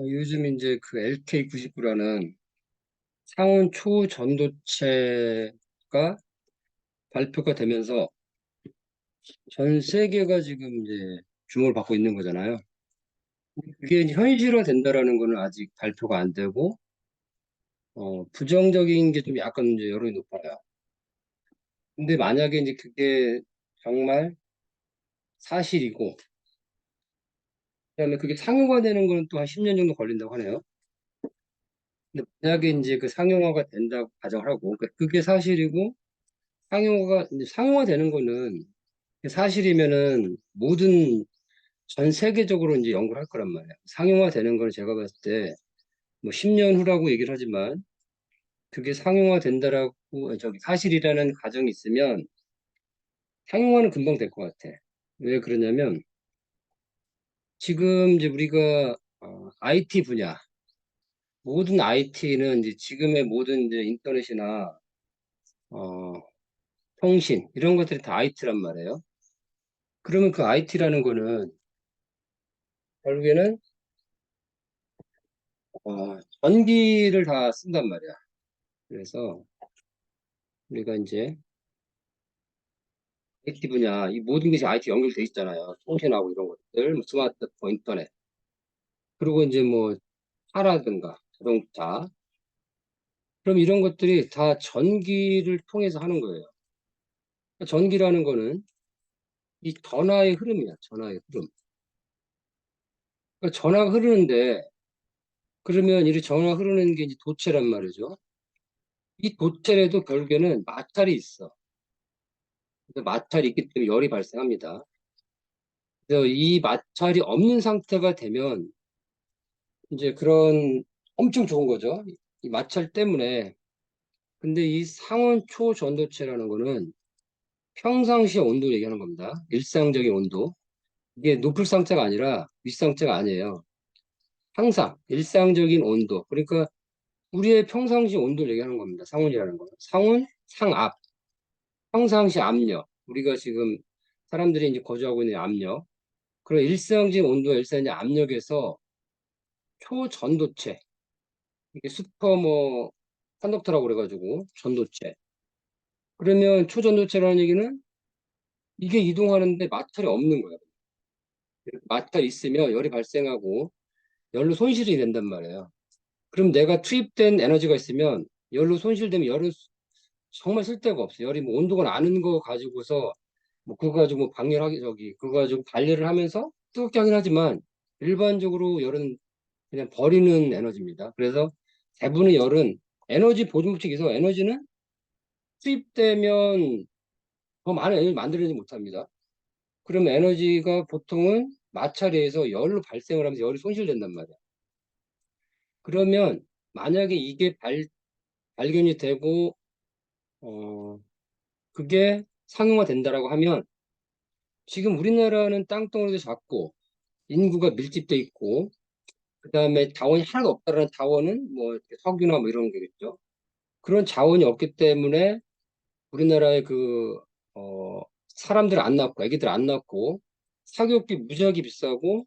요즘 이제 그 LK99라는 상온 초전도체가 발표가 되면서 전 세계가 지금 이제 주목을 받고 있는 거잖아요. 그게 이제 현실화 된다라는 거는 아직 발표가 안 되고, 부정적인 게 좀 약간 이제 여론이 높아요. 근데 만약에 이제 그게 정말 사실이고, 그다음에 그게 상용화 되는 거는 또 한 10년 정도 걸린다고 하네요. 근데 만약에 이제 그 상용화가 된다고 가정을 하고, 그러니까 그게 사실이고, 이제 상용화 되는 거는 사실이면은 모든 전 세계적으로 이제 연구를 할 거란 말이에요. 상용화 되는 걸 제가 봤을 때 뭐 10년 후라고 얘기를 하지만 그게 상용화 된다라고 저기 사실이라는 가정이 있으면 상용화는 금방 될 것 같아. 왜 그러냐면 지금 이제 우리가 IT 분야 모든 IT는 이제 지금의 모든 이제 인터넷이나 어, 통신 이런 것들이 다 IT란 말이에요. 그러면 그 IT라는 거는 결국에는 전기를 다 쓴단 말이야. 그래서 우리가 이제 IT 분야, 이 모든 것이 IT 연결돼 있잖아요. 통신하고 이런 것들, 뭐 스마트폰, 인터넷. 그리고 이제 뭐 차라든가 자동차. 그럼 이런 것들이 다 전기를 통해서 하는 거예요. 그러니까 전기라는 거는 이 전하의 흐름이야, 전하의 흐름. 그러니까 전하가 흐르는데, 그러면 이 전화 흐르는 게 이제 도체란 말이죠. 이 도체에도 결국에는 마찰이 있어. 그래서 마찰이 있기 때문에 열이 발생합니다. 그래서 이 마찰이 없는 상태가 되면 이제 그런 엄청 좋은 거죠. 이 마찰 때문에. 근데 이 상온 초전도체라는 거는 평상시 온도 얘기하는 겁니다. 일상적인 온도. 이게 높을 상태가 아니라 윗상태가 아니에요. 항상 일상적인 온도. 그러니까 우리의 평상시 온도를 얘기하는 겁니다. 상온이라는 거. 상온, 상압, 평상시 압력. 우리가 지금 사람들이 이제 거주하고 있는 압력. 그런 일상적인 온도와 일상적인 압력에서 초전도체. 이게 슈퍼 뭐 컨덕터라고 그래가지고 전도체. 그러면 초전도체라는 얘기는 이게 이동하는데 마찰이 없는 거예요. 마찰이 있으면 열이 발생하고 열로 손실이 된단 말이에요. 그럼 내가 투입된 에너지가 있으면 열로 손실되면 열은 정말 쓸데가 없어요. 열이 뭐 온도가 나는 거 가지고서 뭐 그거 가지고 뭐 방열하기 저기 그거 가지고 발열을 하면서 뜨겁게 하긴 하지만 일반적으로 열은 그냥 버리는 에너지입니다. 그래서 대부분의 열은 에너지 보존법칙에서 에너지는 투입되면 더 많은 에너지를 만들어내지 못합니다. 그럼 에너지가 보통은 마찰에 의해서 열로 발생을 하면서 열이 손실된단 말이야. 그러면 만약에 이게 발견이 되고 어, 그게 상용화 된다라고 하면 지금 우리나라는 땅덩어리도 작고 인구가 밀집돼 있고 그다음에 자원이 하나도 없다라는 자원은 뭐 이렇게 석유나 뭐 이런 거겠죠. 그런 자원이 없기 때문에 우리나라의 사람들 안 낳고 애기들 안 낳고 사교육비 무지하게 비싸고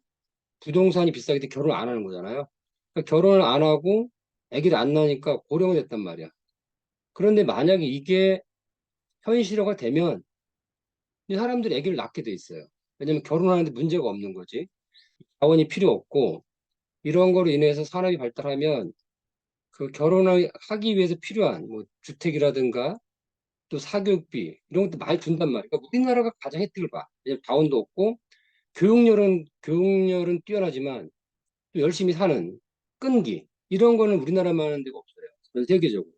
부동산이 비싸기 때문에 결혼 안 하는 거잖아요. 그러니까 결혼을 안 하고 아기를 안 낳으니까 고령이 됐단 말이야. 그런데 만약에 이게 현실화가 되면 이 사람들이 아기를 낳게 돼 있어요. 왜냐면 결혼하는데 문제가 없는 거지. 자원이 필요 없고 이런 거로 인해서 산업이 발달하면 그 결혼을 하기 위해서 필요한 뭐 주택이라든가 또 사교육비 이런 것도 많이 준단 말이야. 그러니까 우리나라가 가장 혜택을 봐. 왜냐면 자원도 없고 교육열은 뛰어나지만 또 열심히 사는 끈기 이런 거는 우리나라만 하는 데가 없어요. 전 세계적으로.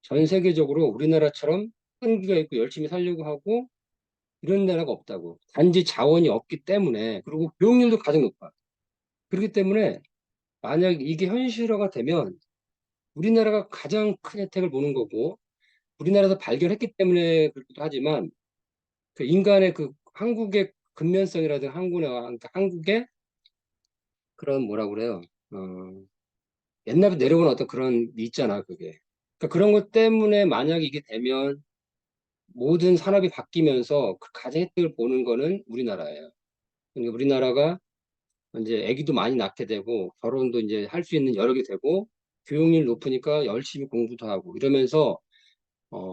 전 세계적으로 우리나라처럼 끈기가 있고 열심히 살려고 하고 이런 나라가 없다고. 단지 자원이 없기 때문에 그리고 교육률도 가장 높아. 그렇기 때문에 만약 이게 현실화가 되면 우리나라가 가장 큰 혜택을 보는 거고 우리나라에서 발견했기 때문에 그렇기도 하지만 그 인간의 그 한국의 근면성이라든가 그러니까 한국의 그런 뭐라 그래요? 어, 옛날부터 내려오는 어떤 그런 게 있잖아, 그게. 그러니까 그런 것 때문에 만약에 이게 되면 모든 산업이 바뀌면서 그 가장 혜택을 보는 거는 우리나라예요. 그러니까 우리나라가 이제 아기도 많이 낳게 되고 결혼도 이제 할 수 있는 여력이 되고 교육률 높으니까 열심히 공부도 하고 이러면서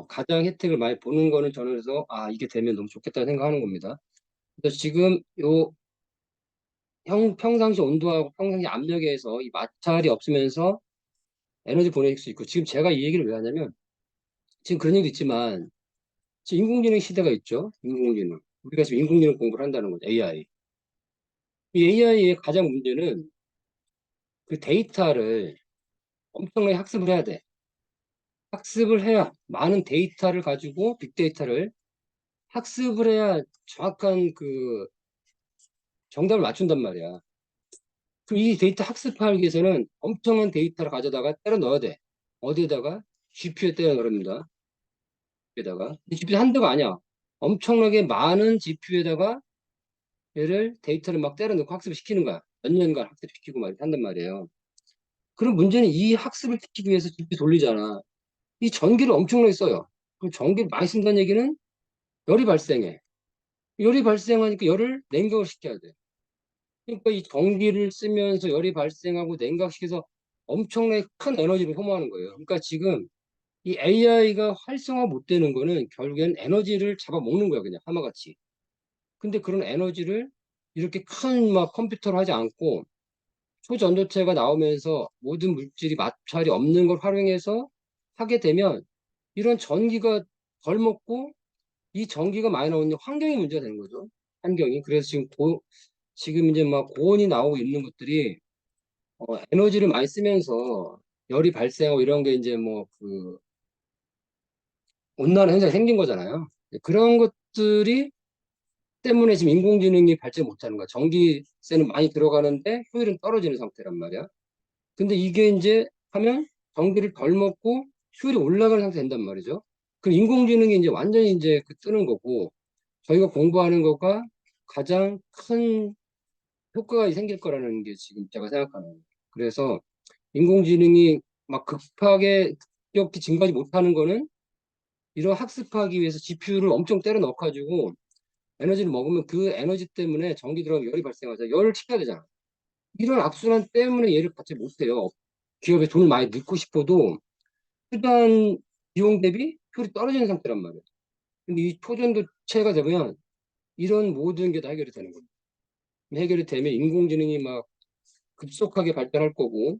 가장 혜택을 많이 보는 거는 저는 그래서 이게 되면 너무 좋겠다 생각하는 겁니다. 그래서 지금 요 평상시 온도하고 평상시 압력에서 이 마찰이 없으면서 에너지 보낼 수 있고 지금 제가 이 얘기를 왜 하냐면 지금 그런 얘기도 있지만 지금 인공지능 시대가 있죠. 인공지능. 우리가 지금 인공지능 공부를 한다는 거죠. AI. 이 AI의 가장 문제는 그 데이터를 엄청나게 학습을 해야 돼. 학습을 해야 많은 데이터를 가지고 빅데이터를 학습을 해야 정확한 그 정답을 맞춘단 말이야. 그럼 이 데이터 학습하기 위해서는 엄청난 데이터를 가져다가 때려 넣어야 돼. 어디에다가? GPU에 때려 넣습니다. GPU에다가. GPU 한도가 아니야. 엄청나게 많은 GPU에다가 얘를 데이터를 막 때려 넣고 학습을 시키는 거야. 몇 년간 학습시키고 막 이렇게 한단 말이에요. 그럼 문제는 이 학습을 시키기 위해서 GPU 돌리잖아. 이 전기를 엄청나게 써요. 그럼 전기를 많이 쓴다는 얘기는 열이 발생해. 열이 발생하니까 열을 냉각을 시켜야 돼. 그러니까 이 전기를 쓰면서 열이 발생하고 냉각시켜서 엄청나게 큰 에너지를 소모하는 거예요. 그러니까 지금 이 AI가 활성화 못 되는 거는 결국엔 에너지를 잡아먹는 거야, 그냥 하마같이. 근데 그런 에너지를 이렇게 큰 막 컴퓨터로 하지 않고 초전도체가 나오면서 모든 물질이 마찰이 없는 걸 활용해서 하게 되면 이런 전기가 덜 먹고 이 전기가 많이 나오는 환경이 문제가 되는 거죠. 환경이. 그래서 지금 이제 막 고온이 나오고 있는 것들이 에너지를 많이 쓰면서 열이 발생하고 이런 게 이제 뭐 그 온난화 현상이 생긴 거잖아요. 그런 것들이 때문에 지금 인공지능이 발전 못하는 거야. 전기세는 많이 들어가는데 효율은 떨어지는 상태란 말이야. 근데 이게 이제 하면 전기를 덜 먹고 효율이 올라가는 상태 된단 말이죠. 그럼 인공지능이 이제 완전히 이제 뜨는 거고 저희가 공부하는 거가 가장 큰 효과가 생길 거라는 게 지금 제가 생각하는 거예요. 그래서 인공지능이 막 급하게 급격히 증가하지 못하는 거는 이런 학습하기 위해서 GPU를 엄청 때려 넣어가지고 에너지를 먹으면 그 에너지 때문에 전기 들어가면 열이 발생하잖아. 열을 식혀야 되잖아. 이런 악순환 때문에 얘를 받지 못해요. 기업에 돈을 많이 넣고 싶어도 수단 비용 대비 효율이 떨어지는 상태란 말이에요. 근데 이 초전도체가 되면 이런 모든 게 다 해결이 되는 거예요. 해결이 되면 인공지능이 막 급속하게 발달할 거고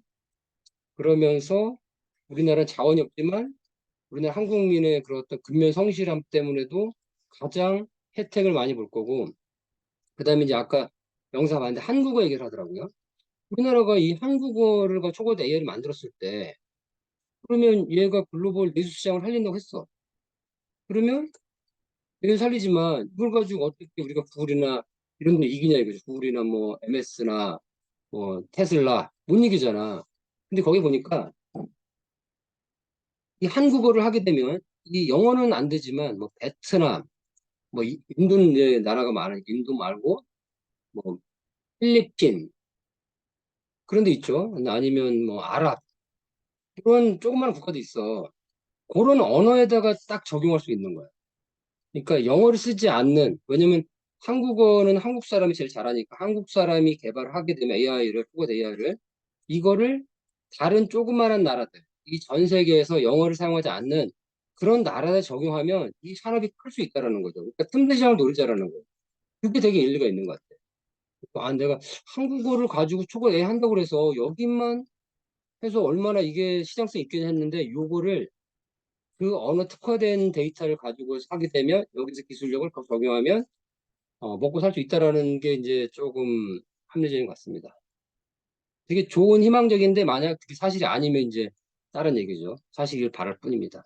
그러면서 우리나라는 자원이 없지만 우리나라 한국민의 그런 어떤 근면 성실함 때문에도 가장 혜택을 많이 볼 거고 그다음에 이제 아까 영상 봤는데 한국어 얘기를 하더라고요. 우리나라가 이 한국어를 초거대 AI를 만들었을 때 그러면 얘가 글로벌 내수 시장을 살린다고 했어. 그러면 얘를 살리지만 이걸 가지고 어떻게 우리가 구글이나 이런 데 이기냐 이거죠. 구글이나 뭐 MS나 뭐 테슬라 못 이기잖아. 근데 거기 보니까 이 한국어를 하게 되면 이 영어는 안 되지만 뭐 베트남 뭐 인도는 이제 나라가 많으니까 인도 말고 뭐 필리핀 그런 데 있죠. 아니면 뭐 아랍 그런 조그마한 국가도 있어. 그런 언어에다가 딱 적용할 수 있는 거야. 그러니까 영어를 쓰지 않는 왜냐면 한국어는 한국 사람이 제일 잘하니까 한국 사람이 개발을 하게 되면 AI를 후보 AI를 이거를 다른 조그마한 나라들 이 전 세계에서 영어를 사용하지 않는 그런 나라에 적용하면 이 산업이 클 수 있다라는 거죠. 그러니까 틈새 시장을 노리자라는 거예요. 그게 되게 일리가 있는 것 같아요. 내가 한국어를 가지고 초과 A 한다고 그래서 여기만 해서 얼마나 이게 시장성이 있긴 했는데 요거를 그 어느 특화된 데이터를 가지고 하게 되면 여기서 기술력을 더 적용하면 먹고 살 수 있다라는 게 이제 조금 합리적인 것 같습니다. 되게 좋은 희망적인데 만약 그게 사실이 아니면 이제 다른 얘기죠. 사실을 바랄 뿐입니다.